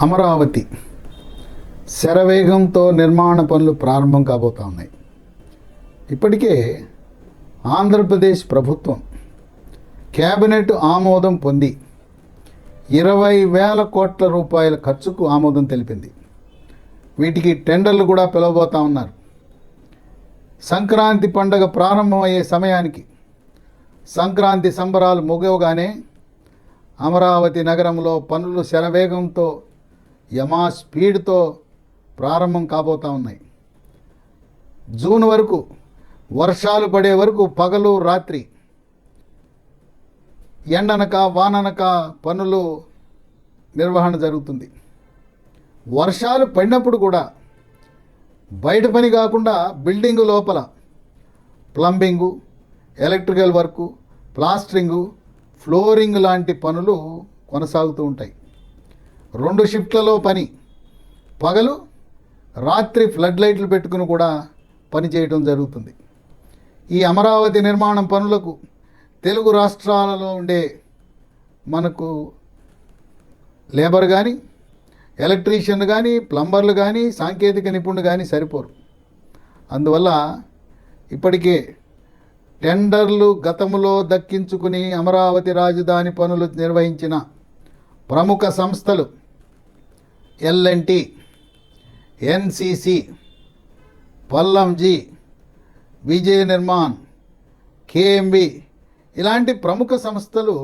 అమరావతి శరవేగంతో నిర్మాణ పనులు ప్రారంభం కాబోతా ఉన్నాయి. ఇప్పటికే ఆంధ్రప్రదేశ్ ప్రభుత్వం కేబినెట్ ఆమోదం పొంది 20,000 కోట్ల రూపాయల ఖర్చుకు ఆమోదం తెలిపింది. వీటికి టెండర్లు కూడా పిలవబోతా ఉన్నారు. సంక్రాంతి పండగ ప్రారంభమయ్యే సమయానికి సంక్రాంతి సంబరాలు ముగవగానే అమరావతి నగరంలో పనులు శరవేగంతో యమా స్పీడ్తో ప్రారంభం కాబోతా ఉన్నాయి. జూన్ వరకు వర్షాలు పడే వరకు పగలు రాత్రి ఎండనక వాననక పనులు నిర్వహణ జరుగుతుంది. వర్షాలు పడినప్పుడు కూడా బయట పని కాకుండా బిల్డింగు లోపల ప్లంబింగు, ఎలక్ట్రికల్ వర్కు, ప్లాస్టరింగు, ఫ్లోరింగ్ లాంటి పనులు కొనసాగుతూ ఉంటాయి. 2 షిఫ్ట్లలో పని, పగలు రాత్రి ఫ్లడ్ లైట్లు పెట్టుకుని కూడా పని చేయడం జరుగుతుంది. ఈ అమరావతి నిర్మాణం పనులకు తెలుగు రాష్ట్రాలలో ఉండే మనకు లేబర్ కానీ, ఎలక్ట్రీషియన్ కానీ, ప్లంబర్లు కానీ, సాంకేతిక నిపుణులు కానీ సరిపోరు. అందువల్ల ఇప్పటికే టెండర్లు గతంలో దక్కించుకుని అమరావతి రాజధాని పనులు నిర్వహించిన ప్రముఖ సంస్థలు L&T, NCC, పల్లంజీ, విజయ నిర్మాణ్, KMB ఇలాంటి ప్రముఖ సంస్థలు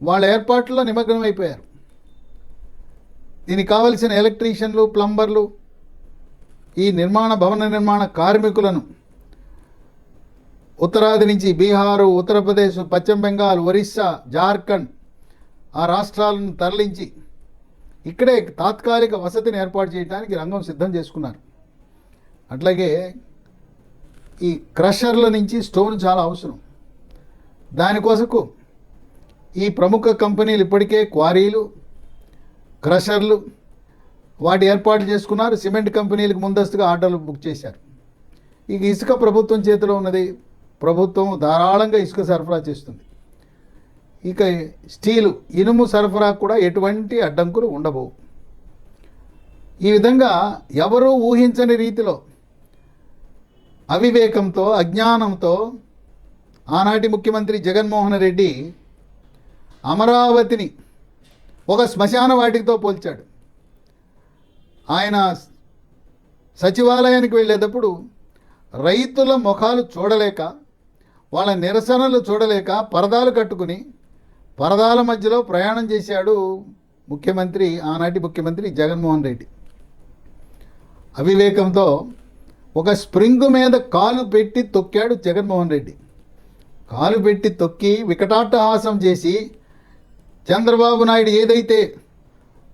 వాళ్ళ ఏర్పాట్లలో నిమగ్నం అయిపోయారు. దీనికి కావలసిన ఎలక్ట్రీషియన్లు, ప్లంబర్లు, ఈ భవన నిర్మాణ కార్మికులను ఉత్తరాది నుంచి బీహారు, ఉత్తరప్రదేశ్, పశ్చిమ బెంగాల్, ఒరిస్సా, జార్ఖండ్ ఆ రాష్ట్రాలను తరలించి ఇక్కడే తాత్కాలిక వసతిని ఏర్పాటు చేయడానికి రంగం సిద్ధం చేసుకున్నారు. అట్లాగే ఈ క్రషర్ల నుంచి స్టోన్ చాలా అవసరం. దానికోసకు ఈ ప్రముఖ కంపెనీలు ఇప్పటికే క్వారీలు, క్రషర్లు వాటి ఏర్పాట్లు చేసుకున్నారు. సిమెంట్ కంపెనీలకు ముందస్తుగా ఆర్డర్లు బుక్ చేశారు. ఇక ఇసుక ప్రభుత్వం చేతిలో ఉన్నది. ప్రభుత్వం ధారాళంగా ఇసుక సరఫరా చేస్తుంది. ఇక స్టీలు, ఇనుము సరఫరా కూడా ఎటువంటి అడ్డంకులు ఉండబోవు. ఈ విధంగా ఎవరూ ఊహించని రీతిలో అవివేకంతో, అజ్ఞానంతో ఆనాటి ముఖ్యమంత్రి జగన్మోహన్ రెడ్డి అమరావతిని ఒక శ్మశాన వాటికతో పోల్చాడు. ఆయన సచివాలయానికి వెళ్ళేటప్పుడు రైతుల ముఖాలు చూడలేక, వాళ్ళ నిరసనలు చూడలేక పరదాలు కట్టుకుని పరదాల మధ్యలో ప్రయాణం చేశాడు ఆనాటి ముఖ్యమంత్రి జగన్మోహన్ రెడ్డి. అవివేకంతో ఒక స్ప్రింగ్ మీద కాలు పెట్టి తొక్కాడు జగన్మోహన్ రెడ్డి. కాలు పెట్టి తొక్కి వికటాట్టహాసం చేసి చంద్రబాబు నాయుడు ఏదైతే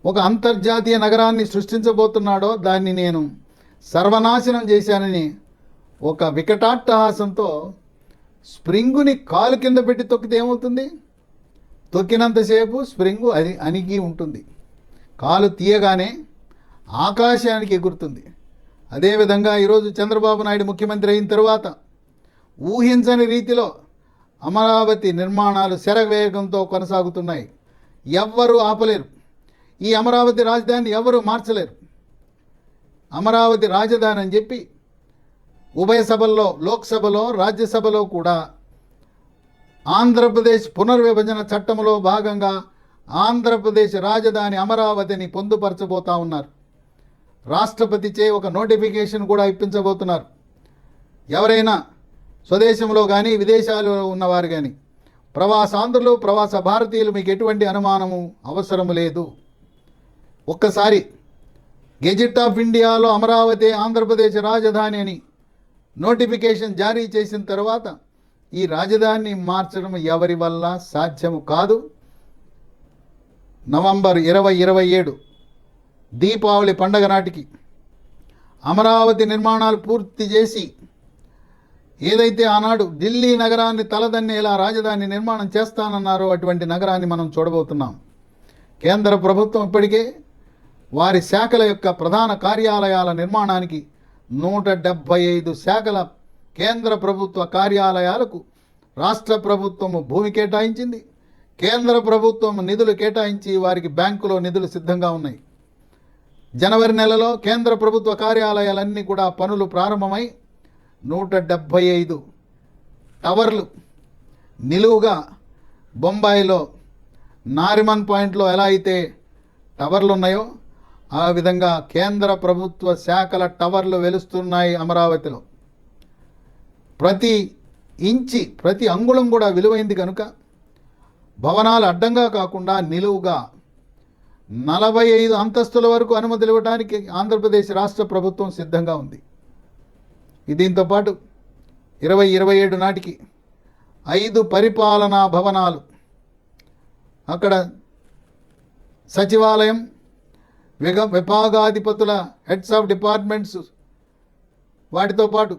ఒక అంతర్జాతీయ నగరాన్ని సృష్టించబోతున్నాడో దాన్ని నేను సర్వనాశనం చేశానని ఒక వికటాట్టహాసంతో స్ప్రింగుని కాలు కింద పెట్టి తొక్కితే ఏమవుతుంది? తొక్కినంతసేపు స్ప్రింగు అది అణిగి ఉంటుంది. కాలు తీయగానే ఆకాశానికి ఎగురుతుంది. అదేవిధంగా ఈరోజు చంద్రబాబు నాయుడు ముఖ్యమంత్రి అయిన తరువాత ఊహించని రీతిలో అమరావతి నిర్మాణాలు శరవేగంతో కొనసాగుతున్నాయి. ఎవ్వరూ ఆపలేరు. ఈ అమరావతి రాజధానిని ఎవరు మార్చలేరు. అమరావతి రాజధాని అని చెప్పి ఉభయ సభల్లో, లోక్సభలో, రాజ్యసభలో కూడా ఆంధ్రప్రదేశ్ పునర్విభజన చట్టంలో భాగంగా ఆంధ్రప్రదేశ్ రాజధాని అమరావతిని పొందుపరచబోతా ఉన్నారు. రాష్ట్రపతిచే ఒక నోటిఫికేషన్ కూడా ఇప్పించబోతున్నారు. ఎవరైనా స్వదేశంలో కానీ విదేశాల్లో ఉన్నవారు కానీ ప్రవాసాంధ్రులు, ప్రవాస భారతీయులు మీకు ఎటువంటి అనుమానము అవసరం లేదు. ఒక్కసారి గెజెట్ ఆఫ్ ఇండియాలో అమరావతి ఆంధ్రప్రదేశ్ రాజధాని అని నోటిఫికేషన్ జారీ చేసిన తర్వాత ఈ రాజధానిని మార్చడం ఎవరి వల్ల సాధ్యము కాదు. నవంబర్ 2027 దీపావళి పండగ నాటికి అమరావతి నిర్మాణాలు పూర్తి చేసి ఏదైతే ఆనాడు ఢిల్లీ నగరాన్ని తలదన్నేలా రాజధాని నిర్మాణం చేస్తానన్నారో అటువంటి నగరాన్ని మనం చూడబోతున్నాం. కేంద్ర ప్రభుత్వం ఇప్పటికే వారి శాఖల యొక్క ప్రధాన కార్యాలయాల నిర్మాణానికి 175 శాఖల కేంద్ర ప్రభుత్వ కార్యాలయాలకు రాష్ట్ర ప్రభుత్వము భూమి కేటాయించింది. కేంద్ర ప్రభుత్వం నిధులు కేటాయించి వారికి బ్యాంకులో నిధులు సిద్ధంగా ఉన్నాయి. జనవరి నెలలో కేంద్ర ప్రభుత్వ కార్యాలయాలన్నీ కూడా పనులు ప్రారంభమై 175 టవర్లు నిలువుగా బొంబాయిలో నారిమన్ పాయింట్లో ఎలా అయితే టవర్లు ఉన్నాయో ఆ విధంగా కేంద్ర ప్రభుత్వ శాఖల టవర్లు వెలుస్తున్నాయి అమరావతిలో. ప్రతి ఇంచి ప్రతి అంగుళం కూడా విలువైంది కనుక భవనాలు అడ్డంగా కాకుండా నిలువుగా 45 అంతస్తుల వరకు అనుమతులు ఇవ్వడానికి ఆంధ్రప్రదేశ్ రాష్ట్ర ప్రభుత్వం సిద్ధంగా ఉంది. దీంతో పాటు 2027 నాటికి 5 పరిపాలనా భవనాలు, అక్కడ సచివాలయం, విభాగాధిపతుల హెడ్స్ ఆఫ్ డిపార్ట్మెంట్స్, వాటితో పాటు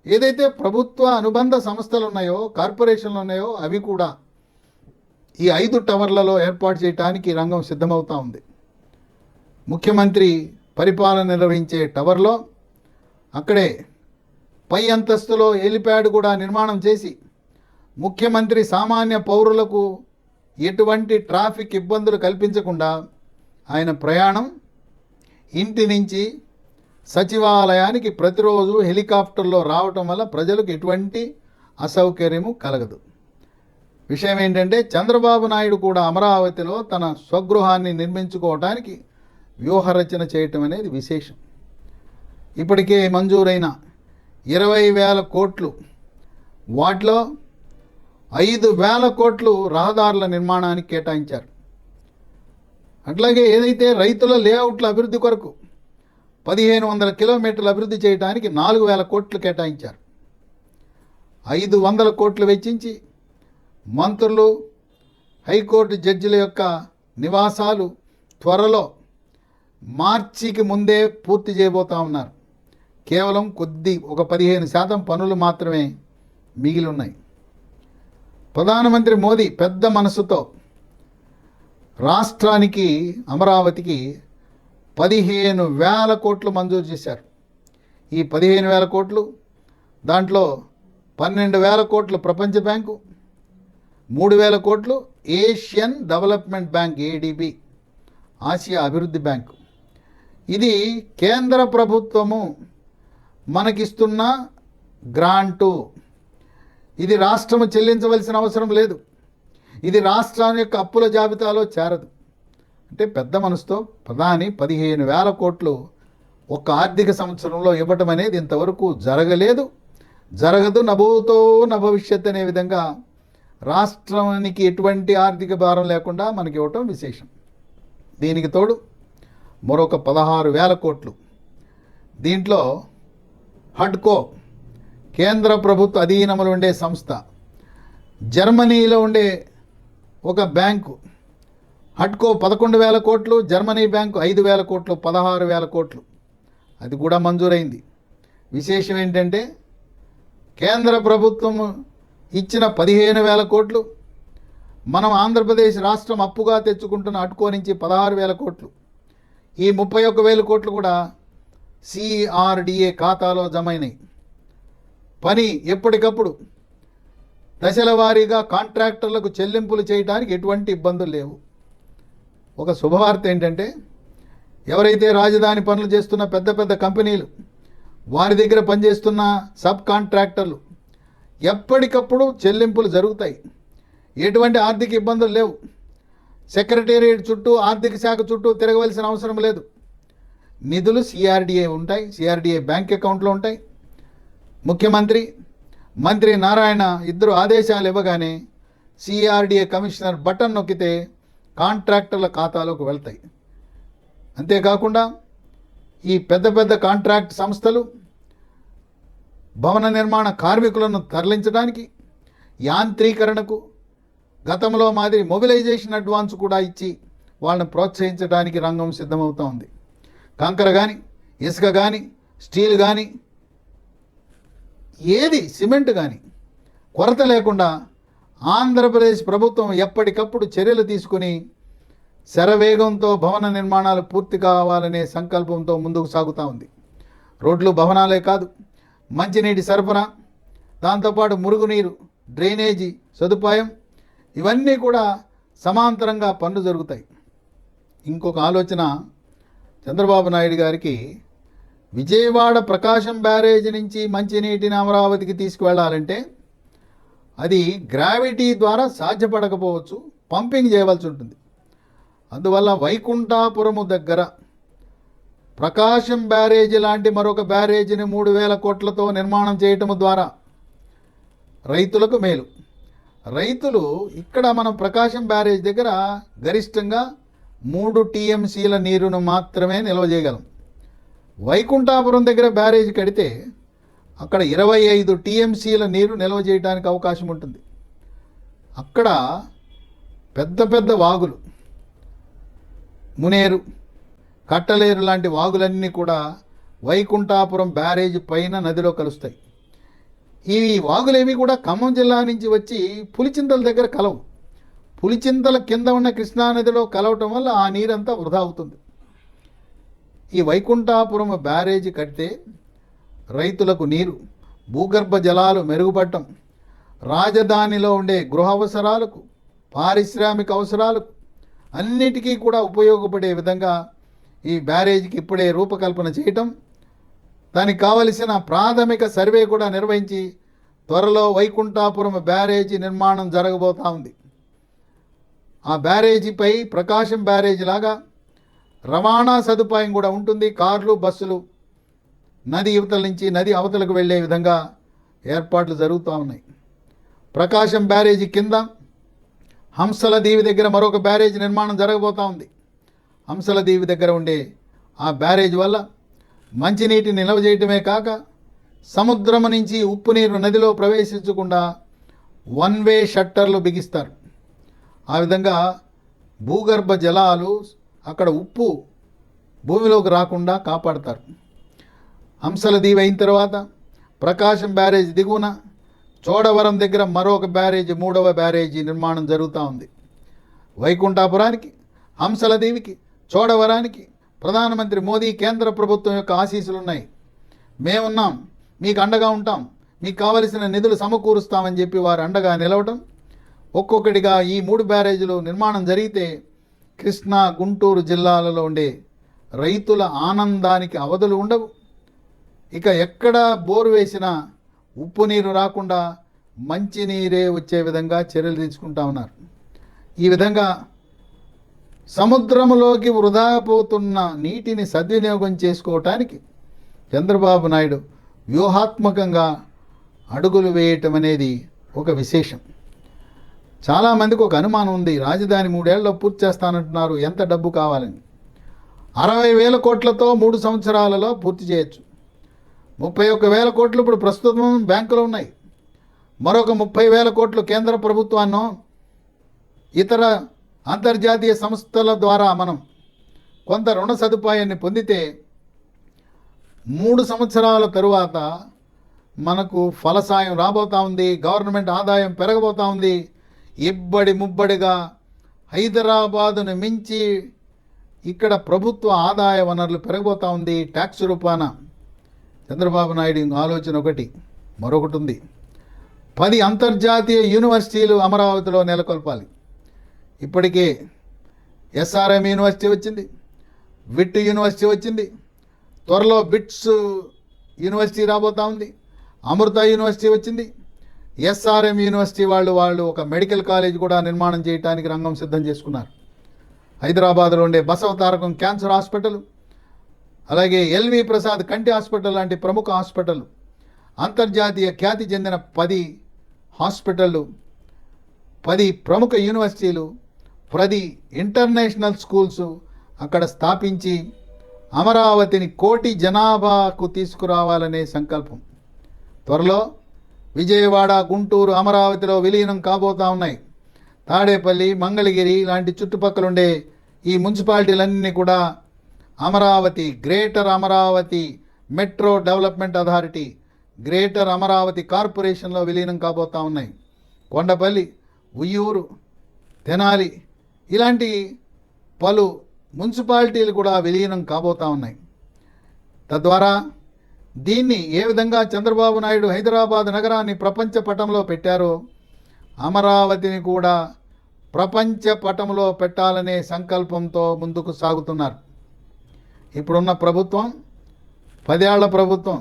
ఏదైతే ప్రభుత్వ అనుబంధ సంస్థలు ఉన్నాయో, కార్పొరేషన్లు ఉన్నాయో అవి కూడా ఈ 5 టవర్లలో ఏర్పాటు చేయడానికి రంగం సిద్ధమవుతూ ఉంది. ముఖ్యమంత్రి పరిపాలన నిర్వహించే టవర్లో అక్కడే పై అంతస్తులో హెలిప్యాడ్ కూడా నిర్మాణం చేసి ముఖ్యమంత్రి సామాన్య పౌరులకు ఎటువంటి ట్రాఫిక్ ఇబ్బందులు కల్పించకుండా ఆయన ప్రయాణం ఇంటి నుంచి సచివాలయానికి ప్రతిరోజు హెలికాప్టర్లో రావటం వల్ల ప్రజలకు ఎటువంటి అసౌకర్యము కలగదు. విషయం ఏంటంటే చంద్రబాబు నాయుడు కూడా అమరావతిలో తన స్వగృహాన్ని నిర్మించుకోవడానికి వ్యూహరచన చేయటం అనేది విశేషం. ఇప్పటికే మంజూరైన 20,000 కోట్లు, వాటిలో 5,000 కోట్లు రహదారుల నిర్మాణానికి కేటాయించారు. అట్లాగే ఏదైతే రైతుల లేఅవుట్ల అభివృద్ధి కొరకు 1,500 కిలోమీటర్ల అభివృద్ధి చేయడానికి 4,000 కోట్లు కేటాయించారు. 500 కోట్లు వెచ్చించి మంత్రులు, హైకోర్టు జడ్జిల యొక్క నివాసాలు త్వరలో మార్చికి ముందే పూర్తి చేయబోతా ఉన్నారు. కేవలం ఒక 15% పనులు మాత్రమే మిగిలి ఉన్నాయి. ప్రధానమంత్రి మోదీ పెద్ద మనసుతో రాష్ట్రానికి, అమరావతికి 15,000 కోట్లు మంజూరు చేశారు. ఈ 15,000 కోట్లు దాంట్లో 12,000 కోట్లు ప్రపంచ బ్యాంకు, 3,000 కోట్లు Asian development bank ADB, Asia అభివృద్ధి బ్యాంకు. ఇది కేంద్ర ప్రభుత్వము మనకిస్తున్న గ్రాంటు. ఇది రాష్ట్రము చెల్లించవలసిన అవసరం లేదు. ఇది రాష్ట్రం యొక్క అప్పుల జాబితాలో చేరదు. అంటే పెద్ద మనసుతో ప్రధాని 15,000 కోట్లు ఒక ఆర్థిక సంవత్సరంలో ఇవ్వటం అనేది ఇంతవరకు జరగలేదు, జరగదు, నభూతో నభవిష్యత్ అనే విధంగా రాష్ట్రానికి ఎటువంటి ఆర్థిక భారం లేకుండా మనకి ఇవ్వటం విశేషం. దీనికి తోడు మరొక 16,000 కోట్లు. దీంట్లో హడ్కో, కేంద్ర ప్రభుత్వ అధీనంలో ఉండే సంస్థ, జర్మనీలో ఉండే ఒక బ్యాంకు, హడ్కో 11,000 కోట్లు, జర్మనీ బ్యాంకు 5,000 కోట్లు, 16,000 కోట్లు అది కూడా మంజూరైంది. విశేషం ఏంటంటే కేంద్ర ప్రభుత్వం ఇచ్చిన 15,000 కోట్లు, మనం ఆంధ్రప్రదేశ్ రాష్ట్రం అప్పుగా తెచ్చుకుంటున్న హడ్కో నుంచి 16,000 కోట్లు, ఈ 31,000 కోట్లు కూడా సిఆర్డిఏ ఖాతాలో జమైనాయి. పని ఎప్పటికప్పుడు దశల వారీగా కాంట్రాక్టర్లకు చెల్లింపులు చేయడానికి ఎటువంటి ఇబ్బందులు లేవు. ఒక శుభవార్త ఏంటంటే ఎవరైతే రాజధాని పనులు చేస్తున్న పెద్ద పెద్ద కంపెనీలు, వారి దగ్గర పనిచేస్తున్న సబ్ కాంట్రాక్టర్లు ఎప్పటికప్పుడు చెల్లింపులు జరుగుతాయి. ఎటువంటి ఆర్థిక ఇబ్బందులు లేవు. సెక్రటేరియట్ చుట్టూ, ఆర్థిక శాఖ చుట్టూ తిరగవలసిన అవసరం లేదు. నిధులు సిఆర్డిఏ ఉంటాయి, సిఆర్డిఏ బ్యాంక్ అకౌంట్లో ఉంటాయి. ముఖ్యమంత్రి, మంత్రి నారాయణ ఇద్దరు ఆదేశాలు ఇవ్వగానే సిఆర్డిఏ కమిషనర్ బటన్ నొక్కితే కాంట్రాక్టర్ల ఖాతాలోకి వెళ్తాయి. అంతేకాకుండా ఈ పెద్ద పెద్ద కాంట్రాక్ట్ సంస్థలు భవన నిర్మాణ కార్మికులను తరలించడానికి, యాంత్రీకరణకు గతంలో మాదిరి మొబిలైజేషన్ అడ్వాన్స్ కూడా ఇచ్చి వాళ్ళని ప్రోత్సహించడానికి రంగం సిద్ధమవుతూ ఉంది. కంకర కానీ, ఇసుక కానీ, స్టీల్ కానీ, ఏది సిమెంట్ కానీ కొరత లేకుండా ఆంధ్రప్రదేశ్ ప్రభుత్వం ఎప్పటికప్పుడు చర్యలు తీసుకుని శరవేగంతో భవన నిర్మాణాలు పూర్తి కావాలనే సంకల్పంతో ముందుకు సాగుతూ ఉంది. రోడ్లు, భవనాలే కాదు, మంచినీటి సరఫరా, దాంతోపాటు మురుగునీరు, డ్రైనేజీ సదుపాయం, ఇవన్నీ కూడా సమాంతరంగా పనులు జరుగుతాయి. ఇంకొక ఆలోచన చంద్రబాబు నాయుడు గారికి విజయవాడ ప్రకాశం బ్యారేజ్ నుంచి మంచినీటిని అమరావతికి తీసుకువెళ్ళాలంటే అది గ్రావిటీ ద్వారా సాధ్యపడకపోవచ్చు, పంపింగ్ చేయవలసి ఉంటుంది. అందువల్ల వైకుంఠాపురము దగ్గర ప్రకాశం బ్యారేజీ లాంటి మరొక బ్యారేజీని 3,000 కోట్లతో నిర్మాణం చేయటం ద్వారా రైతులకు మేలు. రైతులు ఇక్కడ మనం ప్రకాశం బ్యారేజ్ దగ్గర గరిష్టంగా 3 టీఎంసీల నీరును మాత్రమే నిల్వ చేయగలం. వైకుంఠాపురం దగ్గర బ్యారేజ్ కడితే అక్కడ 25 టీఎంసీల నీరు నిల్వ చేయడానికి అవకాశం ఉంటుంది. అక్కడ పెద్ద పెద్ద వాగులు, మునేరు, కట్టలేరు లాంటి వాగులన్నీ కూడా వైకుంఠాపురం బ్యారేజ్ పైన నదిలో కలుస్తాయి. ఈ వాగులేవి కూడా ఖమ్మం జిల్లా నుంచి వచ్చి పులిచింతల దగ్గర కలవు. పులిచింతల కింద ఉన్న కృష్ణానదిలో కలవటం వల్ల ఆ నీరంతా వృధా అవుతుంది. ఈ వైకుంఠాపురం బ్యారేజ్ కడితే రైతులకు నీరు, భూగర్భ జలాలు మెరుగుపడటం, రాజధానిలో ఉండే గృహ అవసరాలకు, పారిశ్రామిక అవసరాలకు అన్నిటికీ కూడా ఉపయోగపడే విధంగా ఈ బ్యారేజీకి ఇప్పుడే రూపకల్పన చేయటం, దానికి కావలసిన ప్రాథమిక సర్వే కూడా నిర్వహించి త్వరలో వైకుంఠాపురం బ్యారేజీ నిర్మాణం జరగబోతూ ఉంది. ఆ బ్యారేజీపై ప్రకాశం బ్యారేజీ లాగా రవాణా సదుపాయం కూడా ఉంటుంది. కార్లు, బస్సులు నది యువతల నుంచి నది అవతలకు వెళ్ళే విధంగా ఏర్పాట్లు జరుగుతూ ఉన్నాయి. ప్రకాశం బ్యారేజీ కింద హంసల దీవి దగ్గర మరొక బ్యారేజీ నిర్మాణం జరగబోతూ ఉంది. హంసల దీవి దగ్గర ఉండే ఆ బ్యారేజ్ వల్ల మంచినీటిని నిల్వ చేయటమే కాక సముద్రం నుంచి ఉప్పు నీరు నదిలో ప్రవేశించకుండా 1 వే షట్టర్లు బిగిస్తారు. ఆ విధంగా భూగర్భ జలాలు, అక్కడ ఉప్పు భూమిలోకి రాకుండా కాపాడతారు. హంసల దీవి అయిన తర్వాత ప్రకాశం బ్యారేజ్ దిగువన చోడవరం దగ్గర మరొక బ్యారేజీ, 3వ బ్యారేజీ నిర్మాణం జరుగుతూ ఉంది. వైకుంఠాపురానికి, హంసల దీవికి, చోడవరానికి ప్రధానమంత్రి మోదీ, కేంద్ర ప్రభుత్వం యొక్క ఆశీస్సులు ఉన్నాయి. మేమున్నాం, మీకు అండగా ఉంటాం, మీకు కావలసిన నిధులు సమకూరుస్తామని చెప్పి వారు అండగా నిలవటం, ఒక్కొక్కటిగా ఈ 3 బ్యారేజీలు నిర్మాణం జరిగితే కృష్ణా, గుంటూరు జిల్లాలలో ఉండే రైతుల ఆనందానికి అవధులు ఉండవు. ఇక ఎక్కడ బోరు వేసినా ఉప్పు నీరు రాకుండా మంచినీరే వచ్చే విధంగా చర్యలు తీసుకుంటా ఉన్నారు. ఈ విధంగా సముద్రంలోకి వృధా పోతున్న నీటిని సద్వినియోగం చేసుకోవటానికి చంద్రబాబు నాయుడు వ్యూహాత్మకంగా అడుగులు వేయటం అనేది ఒక విశేషం. చాలామందికి ఒక అనుమానం ఉంది, రాజధాని 3 ఏళ్లలో పూర్తి చేస్తానంటున్నారు, ఎంత డబ్బు కావాలని. 60,000 కోట్లతో 3 సంవత్సరాలలో పూర్తి చేయొచ్చు. 31,000 కోట్లు ఇప్పుడు ప్రస్తుతం బ్యాంకులో ఉన్నాయి. మరొక 30,000 కోట్లు కేంద్ర ప్రభుత్వాన్నో ఇతర అంతర్జాతీయ సంస్థల ద్వారా మనం కొంత రుణ సదుపాయాన్ని పొందితే 3 సంవత్సరాల తరువాత మనకు ఫలసాయం రాబోతూ ఉంది. గవర్నమెంట్ ఆదాయం పెరగబోతూ ఉంది. ఇబ్బడి ముబ్బడిగా హైదరాబాదును మించి ఇక్కడ ప్రభుత్వ ఆదాయ వనరులు పెరగబోతూ ఉంది. ట్యాక్స్ రూపాన చంద్రబాబు నాయుడు ఆలోచన ఒకటి, మరొకటి ఉంది. 10 అంతర్జాతీయ యూనివర్సిటీలు అమరావతిలో నెలకొల్పాలి. ఇప్పటికే ఎస్ఆర్ఎం యూనివర్సిటీ వచ్చింది, విట్ యూనివర్సిటీ వచ్చింది, త్వరలో బిట్స్ యూనివర్సిటీ రాబోతూ ఉంది, అమృత యూనివర్సిటీ వచ్చింది. ఎస్ఆర్ఎం యూనివర్సిటీ వాళ్ళు ఒక మెడికల్ కాలేజ్ కూడా నిర్మాణం చేయడానికి రంగం సిద్ధం చేసుకున్నారు. హైదరాబాద్లో ఉండే బసవ తారకం క్యాన్సర్ హాస్పిటల్, అలాగే ఎల్వి ప్రసాద్ కంటి హాస్పిటల్ లాంటి ప్రముఖ హాస్పిటల్, అంతర్జాతీయ ఖ్యాతి చెందిన 10 హాస్పిటళ్ళు, 10 ప్రముఖ యూనివర్సిటీలు, 10 ఇంటర్నేషనల్ స్కూల్స్ అక్కడ స్థాపించి అమరావతిని 1 కోటి జనాభాకు తీసుకురావాలనే సంకల్పం. త్వరలో విజయవాడ, గుంటూరు, అమరావతిలో విలీనం కాబోతూ ఉన్నాయి. తాడేపల్లి, మంగళగిరి లాంటి చుట్టుపక్కల ఉండే ఈ మున్సిపాలిటీలన్నీ కూడా Amaravati, greater Amaravati metro development authority, greater Amaravati కార్పొరేషన్లో విలీనం కాబోతూ ఉన్నాయి. కొండపల్లి, ఉయ్యూరు, తెనాలి ఇలాంటి పలు మున్సిపాలిటీలు కూడా విలీనం కాబోతూ ఉన్నాయి. తద్వారా దీన్ని ఏ విధంగా చంద్రబాబు నాయుడు హైదరాబాద్ నగరాన్ని ప్రపంచ పటంలో పెట్టారో అమరావతిని కూడా ప్రపంచ పటంలో పెట్టాలనే సంకల్పంతో ముందుకు సాగుతున్నారు. ఇప్పుడున్న ప్రభుత్వం 10 ఏళ్ల ప్రభుత్వం,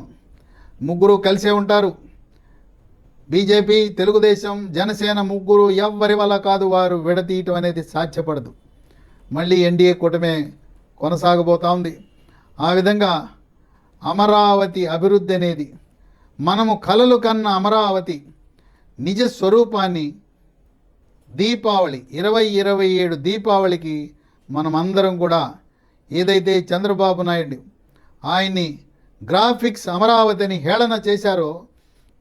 ముగ్గురు కలిసే ఉంటారు. బీజేపీ, తెలుగుదేశం, జనసేన ముగ్గురు ఎవ్వరి వల్ల కాదు, వారు విడతీయటం అనేది సాధ్యపడదు. మళ్ళీ ఎన్డీఏ కూటమే కొనసాగబోతా ఉంది. ఆ విధంగా అమరావతి అభివృద్ధి అనేది, మనము కలలు కన్న అమరావతి నిజ స్వరూపాన్ని దీపావళి 2027 దీపావళికి మనం అందరం కూడా ఏదైతే చంద్రబాబు నాయుడు ఆయన్ని గ్రాఫిక్స్ అమరావతిని హేళన చేశారో,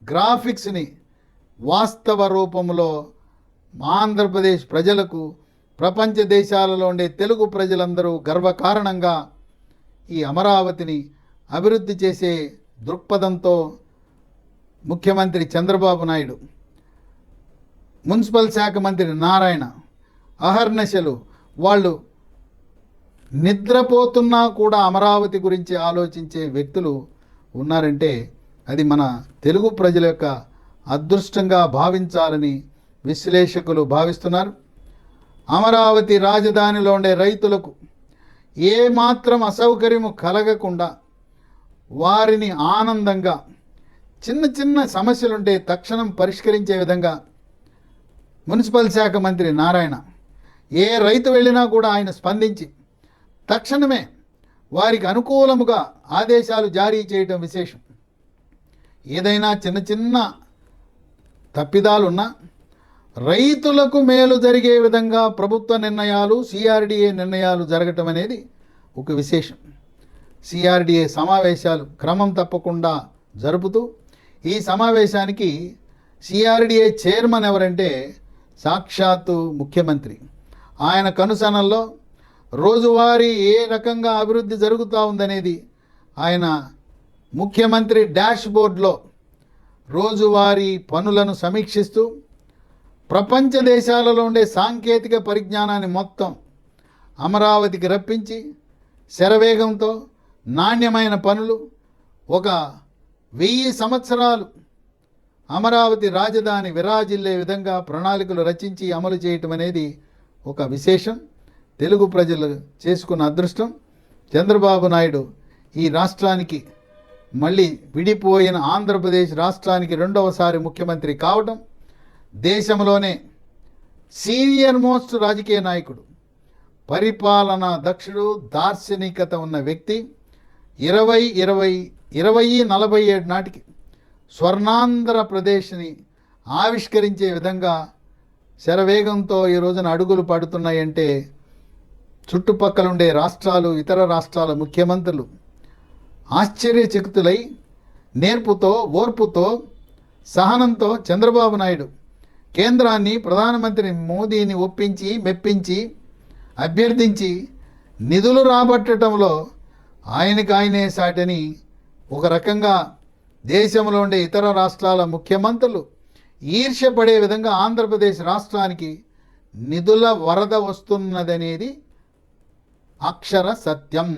గ్రాఫిక్స్ని వాస్తవ రూపంలో ఆంధ్రప్రదేశ్ ప్రజలకు, ప్రపంచ దేశాలలో ఉండే తెలుగు ప్రజలందరూ గర్వకారణంగా ఈ అమరావతిని అభివృద్ధి చేసే దృక్పథంతో ముఖ్యమంత్రి చంద్రబాబు నాయుడు, మున్సిపల్ శాఖ మంత్రి నారాయణ అహర్నిశలు వాళ్ళు నిద్రపోతున్నా కూడా అమరావతి గురించి ఆలోచించే వ్యక్తులు ఉన్నారంటే అది మన తెలుగు ప్రజల యొక్క అదృష్టంగా భావించాలని విశ్లేషకులు భావిస్తున్నారు. అమరావతి రాజధానిలో ఉండే రైతులకు ఏమాత్రం అసౌకర్యము కలగకుండా వారిని ఆనందంగా చిన్న చిన్న సమస్యలుంటే తక్షణం పరిష్కరించే విధంగా మున్సిపల్ శాఖ మంత్రి నారాయణ ఏ రైతు వెళ్ళినా కూడా ఆయన స్పందించి తక్షణమే వారికి అనుకూలముగా ఆదేశాలు జారీ చేయడం విశేషం. ఏదైనా చిన్న చిన్న తప్పిదాలున్నా రైతులకు మేలు జరిగే విధంగా ప్రభుత్వ నిర్ణయాలు, సిఆర్డిఏ నిర్ణయాలు జరగటం అనేది ఒక విశేషం. సిఆర్డిఏ సమావేశాలు క్రమం తప్పకుండా జరుపుతూ, ఈ సమావేశానికి సిఆర్డిఏ చైర్మన్ ఎవరంటే సాక్షాత్తు ముఖ్యమంత్రి. ఆయన కనుసనల్లో రోజువారీ ఏ రకంగా అభివృద్ధి జరుగుతూ ఉందనేది ఆయన ముఖ్యమంత్రి డాష్ బోర్డ్లో రోజువారీ పనులను సమీక్షిస్తూ, ప్రపంచ దేశాలలో ఉండే సాంకేతిక పరిజ్ఞానాన్ని మొత్తం అమరావతికి రప్పించి శరవేగంతో నాణ్యమైన పనులు 1000 సంవత్సరాలు అమరావతి రాజధాని విరాజిల్లే విధంగా ప్రణాళికలు రచించి అమలు చేయటం అనేది ఒక విశేషం. తెలుగు ప్రజలు చేసుకున్న అదృష్టం. చంద్రబాబు నాయుడు ఈ రాష్ట్రానికి, మళ్ళీ విడిపోయిన ఆంధ్రప్రదేశ్ రాష్ట్రానికి రెండవసారి ముఖ్యమంత్రి కావడం, దేశంలోనే సీనియర్ మోస్ట్ రాజకీయ నాయకుడు, పరిపాలనా దక్షుడు, దార్శనికత ఉన్న వ్యక్తి. 2047 నాటికి స్వర్ణాంధ్రప్రదేశ్ని ఆవిష్కరించే విధంగా శరవేగంతో ఈ రోజున అడుగులు పడుతున్నాయంటే చుట్టుపక్కల ఉండే రాష్ట్రాలు, ఇతర రాష్ట్రాల ముఖ్యమంత్రులు ఆశ్చర్యచకితులై నేర్పుతో, ఓర్పుతో, సహనంతో చంద్రబాబు నాయుడు కేంద్రాన్ని, ప్రధానమంత్రి మోదీని ఒప్పించి, మెప్పించి, అభ్యర్థించి నిధులు రాబట్టడంలో ఆయనే సాటని ఒక రకంగా దేశంలో ఉండే ఇతర రాష్ట్రాల ముఖ్యమంత్రులు ఈర్ష్యపడే విధంగా ఆంధ్రప్రదేశ్ రాష్ట్రానికి నిధుల వరద వస్తున్నదనేది అక్షర సత్యం.